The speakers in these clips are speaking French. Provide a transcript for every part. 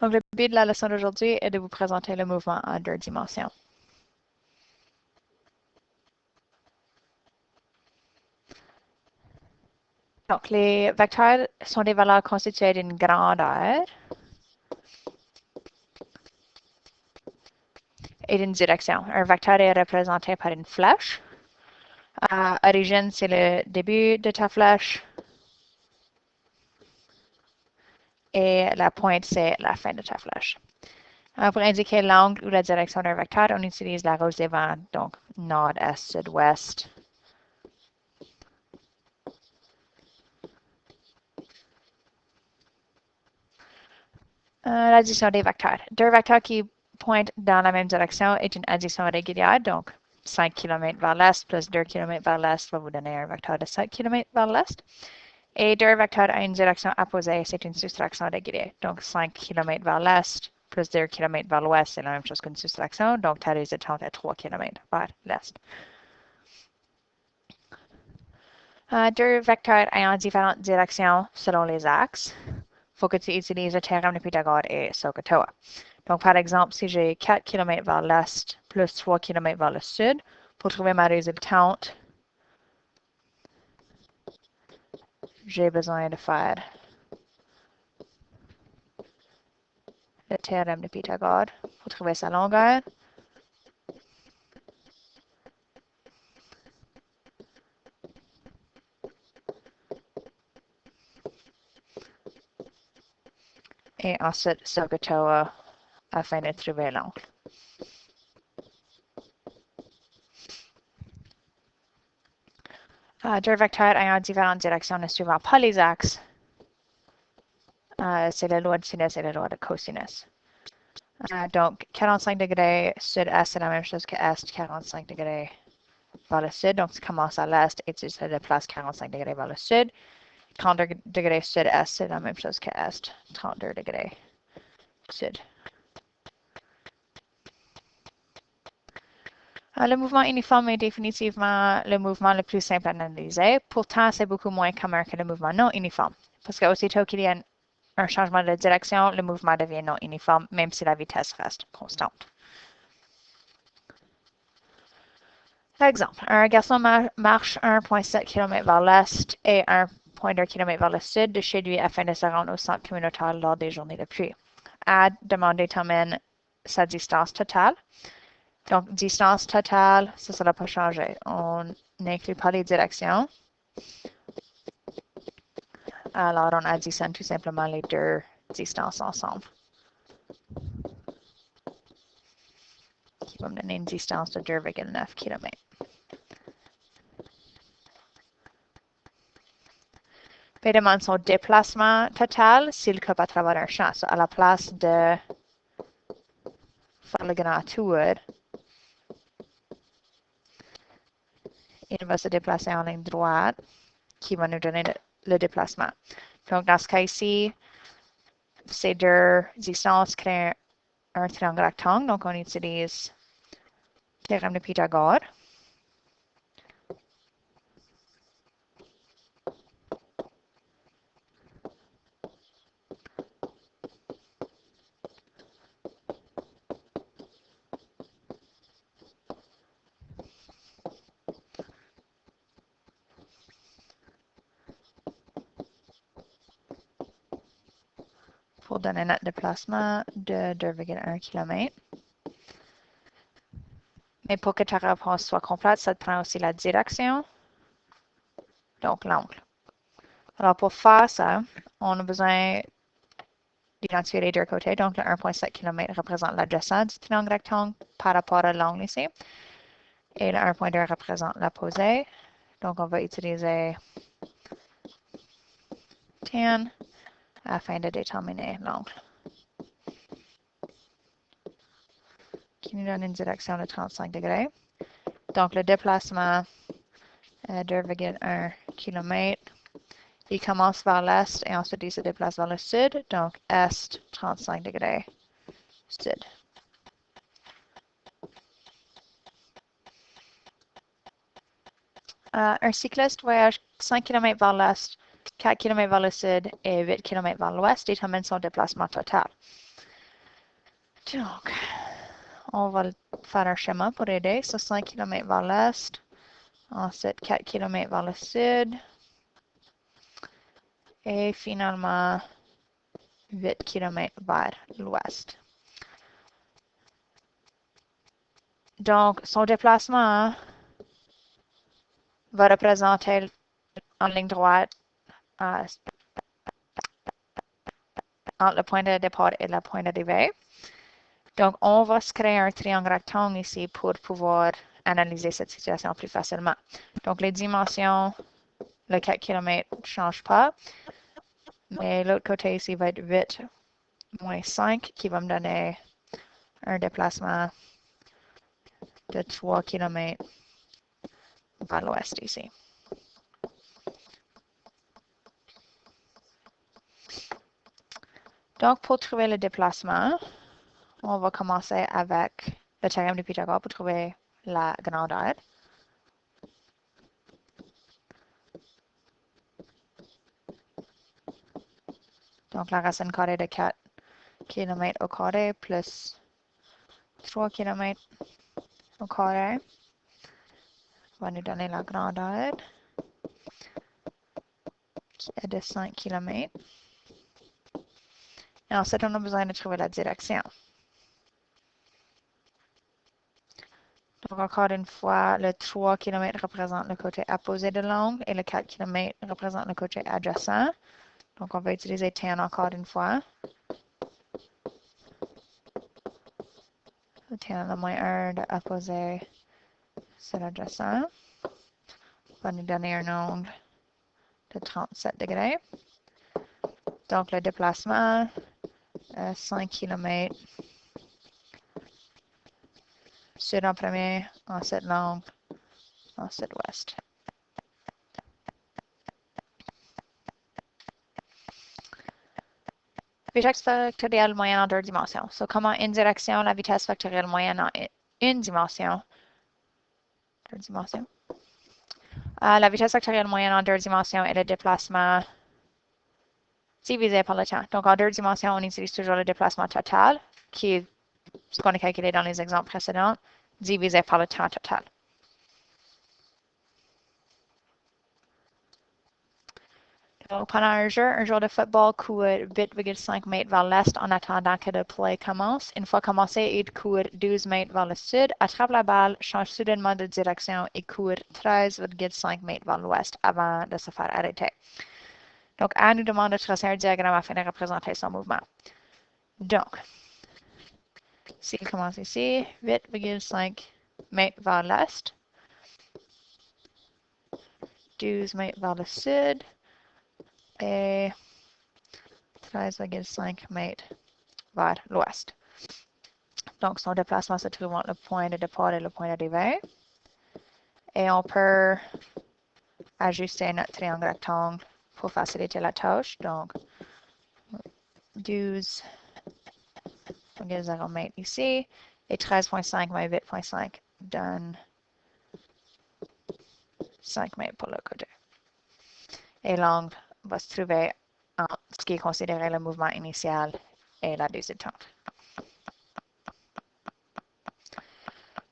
Donc, le but de la leçon d'aujourd'hui est de vous présenter le mouvement en 2 dimensions. Donc, les vecteurs sont des valeurs constituées d'une grandeur et d'une direction. Un vecteur est représenté par une flèche. Origine, c'est le début de ta flèche. Et la pointe, c'est la fin de ta flèche. Pour indiquer l'angle ou la direction d'un vecteur, on utilise la rose des vents, donc nord, est, sud, ouest. L'addition des vecteurs. Deux vecteurs qui pointent dans la même direction est une addition régulière, donc 5 km vers l'est plus 2 km vers l'est va vous donner un vecteur de 5 km vers l'est. Et deux vecteurs à une direction opposée, c'est une soustraction régulière. Donc 5 km vers l'est plus 2 km vers l'ouest, c'est la même chose qu'une soustraction. Donc ta résultante est 3 km vers l'est. Deux vecteurs ayant différentes directions selon les axes. Il faut que tu utilises le théorème de Pythagore et SOHCAHTOA. Donc, par exemple, si j'ai 4 km vers l'est plus 3 km vers le sud, pour trouver ma résultante, j'ai besoin de faire le théorème de Pythagore pour trouver sa longueur. Et ensuite, SOHCAHTOA afin de trouver l'angle. Deux vecteurs ayant différentes directions ne suivant pas les axes, c'est la loi de sinus et la loi de cosinus. Donc, 45 degrés sud-est, c'est la même chose que est, 45 degrés vers le sud. Donc, tu commences à l'est et tu te déplaces 45 degrés vers le sud. 30 degrés sud-est, c'est la même chose que est, 32 degrés sud. Le mouvement uniforme est définitivement le mouvement le plus simple à analyser. Pourtant, c'est beaucoup moins commun que le mouvement non uniforme. Parce qu'aussitôt qu'il y a un changement de direction, le mouvement devient non uniforme, même si la vitesse reste constante. Exemple, un garçon marche 1,7 km vers l'est et 1,2 km vers le sud de chez lui afin de se rendre au centre communautaire lors des journées de pluie. A détermine sa distance totale. Donc, distance totale, ça ne va pas changer. On n'inclut pas les directions. Alors, on additionne tout simplement les deux distances ensemble. Qui va me donner une distance de 2,9 km. B demande son déplacement total s'il coupe à travers un champ. So, à la place de faire le grand tour, il va se déplacer en ligne droite qui va nous donner le déplacement. Donc, dans ce cas ici, ces deux distances créent un triangle rectangle. Donc, on utilise le théorème de Pythagore. Pour donner notre déplacement de 2,1 km. Mais pour que ta réponse soit complète, ça te prend aussi la direction, donc l'angle. Alors, pour faire ça, on a besoin d'identifier les deux côtés. Donc, le 1,7 km représente l'adjacent du triangle rectangle par rapport à l'angle ici. Et le 1,2 représente l'opposé. Donc, on va utiliser tan afin de déterminer l'angle, qui nous donne une direction de 35 degrés. Donc, le déplacement est 2,1 km. Il commence vers l'est et ensuite il se déplace vers le sud. Donc, est, 35 degrés, sud. Un cycliste voyage 5 km vers l'est, 4 km vers le sud et 8 km vers l'ouest détermine son déplacement total. Donc, on va faire un schéma pour aider. So, 5 km vers l'est. Ensuite, 4 km vers le sud. Et finalement, 8 km vers l'ouest. Donc, son déplacement va représenter en ligne droite entre le point de départ et le point d'arrivée. Donc, on va se créer un triangle rectangle ici pour pouvoir analyser cette situation plus facilement. Donc, les dimensions, le 4 km ne change pas, mais l'autre côté ici va être 8 moins 5 qui va me donner un déplacement de 3 km vers l'ouest ici. Donc, pour trouver le déplacement, on va commencer avec le théorème de Pythagore pour trouver la grandeur. Donc, la racine carrée de 4 km au carré plus 3 km au carré va nous donner la grandeur qui est de 5 km. Et ensuite, on a besoin de trouver la direction. Donc, encore une fois, le 3 km représente le côté opposé de l'angle et le 4 km représente le côté adjacent. Donc, on va utiliser tan encore une fois. Le tan de moins 1 de opposé sur l'adjacent va nous donner un angle de 37 degrés. Donc, le déplacement, 5 km sud en premier, ensuite l'angle, ensuite ouest. Vitesse factorielle moyenne en deux dimensions. So, comment une direction, la vitesse factorielle moyenne en une dimension. Deux dimensions. La vitesse factorielle moyenne en deux dimensions est le déplacement divisé par le temps. Donc, en deux dimensions, on utilise toujours le déplacement total, qui est ce qu'on a calculé dans les exemples précédents, divisé par le temps total. Donc, pendant un jour de football court 8,5 mètres vers l'est en attendant que le play commence. Une fois commencé, il court 12 mètres vers le sud, attrape la balle, change soudainement de direction et court 13,5 mètres vers l'ouest avant de se faire arrêter. Donc, A nous demande de tracer un diagramme afin de représenter son mouvement. Donc, s'il commence ici, 8,5 mètres vers l'est, 12 mètres vers le sud et 13,5 mètres vers l'ouest. Donc, son déplacement se trouve entre le point de départ et le point d'arrivée. Et on peut ajuster notre triangle rectangle pour faciliter la tâche. Donc, 12,0 mètres ici et 13,5 moins 8,5 donne 5 mètres pour le côté. Et l'angle va se trouver entre ce qui est considéré le mouvement initial et la deuxième tente.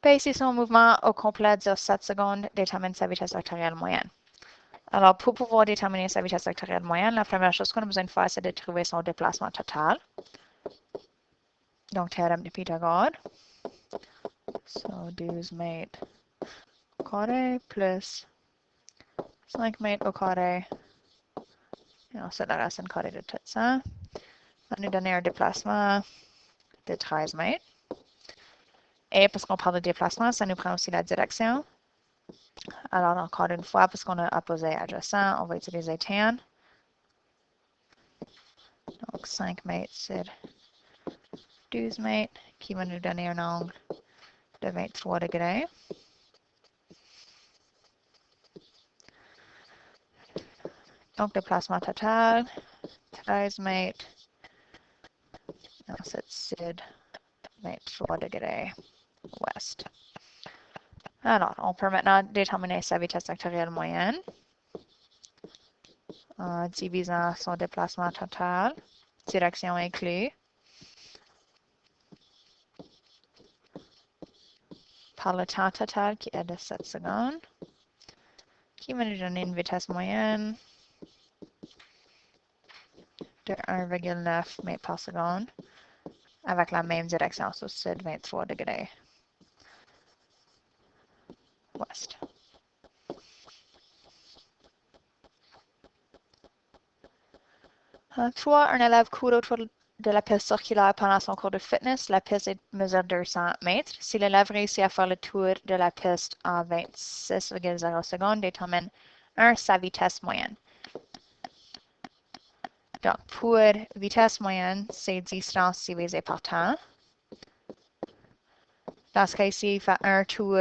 P ici, son mouvement au complet de 7 secondes détermine sa vitesse vectorielle moyenne. Alors, pour pouvoir déterminer sa vitesse vectorielle moyenne, la première chose qu'on a besoin de faire, c'est de trouver son déplacement total. Donc, théorème de Pythagore. So, 12 mètres au carré plus 5 mètres au carré. Et ensuite, la racine carrée de tout ça va nous donner un déplacement de 13 mètres. Et parce qu'on parle de déplacement, ça nous prend aussi la direction. Alors, encore une fois, parce qu'on a opposé adjacent, on va utiliser tan. Donc, 5 mètres sur 12 mètres, qui va nous donner un angle de 23 degrés. Donc, déplacement total, 13 mètres. Ensuite, sud, 23 degrés ouest. Alors, on peut maintenant déterminer sa vitesse vectorielle moyenne en divisant son déplacement total, direction inclus, par le temps total qui est de 7 secondes, qui va nous donner une vitesse moyenne de 1,9 mètres par seconde avec la même direction, sur sud 23 degrés ouest. Trois, un élève court autour de la piste circulaire pendant son cours de fitness. La piste mesure 200 mètres. Si l'élève réussit à faire le tour de la piste en 26,0 secondes, détermine 1. Sa vitesse moyenne. Donc, pour vitesse moyenne, c'est distance divisée par temps. Dans ce cas-ci, il fait un tour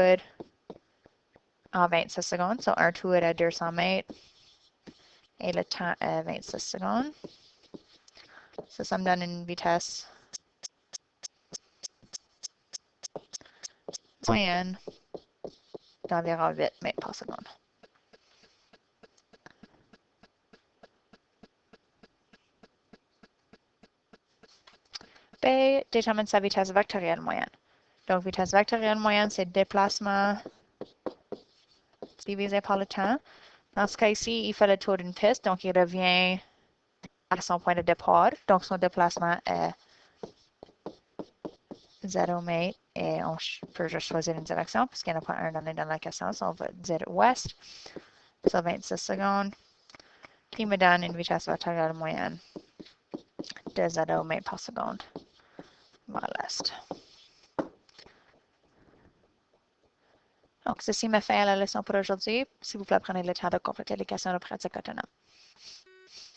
en 26 secondes, donc un tour à 200 mètres et le temps est 26 secondes. Ça me donne une vitesse moyenne d'environ 8 mètres par seconde. B, détermine sa vitesse vectorielle moyenne. Donc, vitesse vectorielle moyenne, c'est déplacement divisé par le temps. Dans ce cas-ci, il fait le tour d'une piste, donc il revient à son point de départ. Donc, son déplacement est 0 mètres et on peut juste choisir une direction puisqu'il n'y en a pas un donné dans la question. So on va dire ouest. So 26 secondes. Qui me donne une vitesse vectorielle moyenne de 0 mètres par seconde vers l'est. Donc, ceci me fait la leçon pour aujourd'hui. S'il vous plaît, prenez le temps de compléter les questions de pratique autonomes.